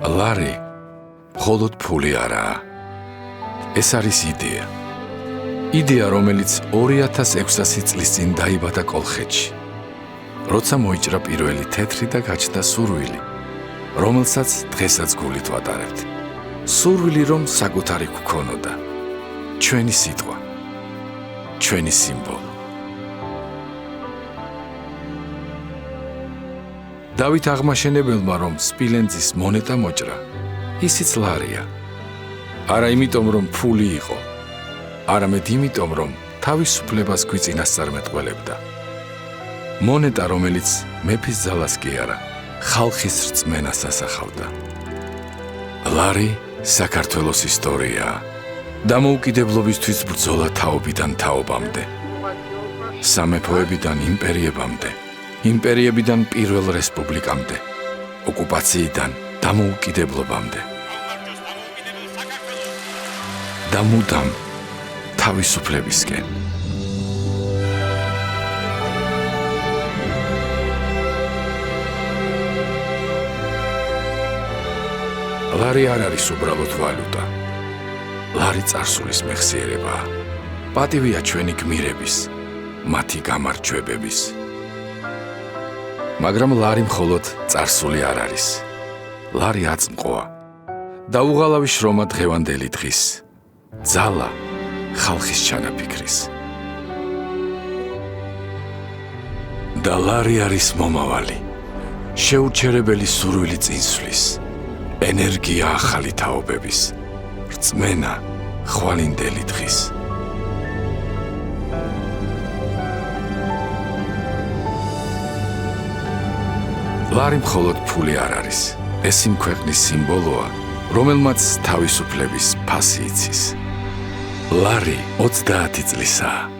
ლარი მხოლოდ ფული არაა. ეს არის იდეა. იდეა, რომელიც 2600 წლის წინ დაიბადა კოლხეთში. როცა მოიჭრა პირველი თეთრი და გაჩნდა სურვილი, რომელსაც დღესაც გულით ვატარებთ. სურვილი, რომ საკუთარი გვქონოდა. ჩვენი სიტყვა, ჩვენი სიმბოლო. დავით აღმაშენებელმა, რომ სპილენძის მონეტა მოჭრა, ისიც ლარია. არა იმიტომ, რომ ფული იყო, არამედ იმიტომ, რომ თავისუფლებას გვიწინასწარმეტყველებდა. მონეტა, რომელიც მეფის ძალას კი არა, ხალხის რწმენას ასახავდა. ლარი საქართველოს ისტორიაა. დამოუკიდებლობისთვის ბრძოლა თაობიდან თაობამდე. სამეფოებიდან იმპერიებამდე. იმპერიებიდან პირველ რესპუბლიკამდე, ოკუპაციიდან დამოუკიდებლობამდე. და მუდამ თავისუფლებისკენ. ლარი არ არის უბრალოდ ვალუტა. ლარი წარსულის მეხსიერებაა. პატივია ჩვენი გმირების, მათი გამარჯვებების. მაგრამ ლარი მხოლოდ წარსული არ არის. ლარი აწმყოა. დაუღალავი შრომა დღევანდელი დღის. ძალა ხალხის ჩანაფიქრის. და ლარი არის მომავალი. შეურჩერებელი სურვილი წინსვლის. ენერგია ახალი თაობების. რწმენა ხვალინდელი დღის. ლარი მხოლოდ ფული არ არის. ეს იმ ქვეყნის სიმბოლოა, რომელმაც თავისუფლების ფასი იცის. ლარი 30 წლისაა.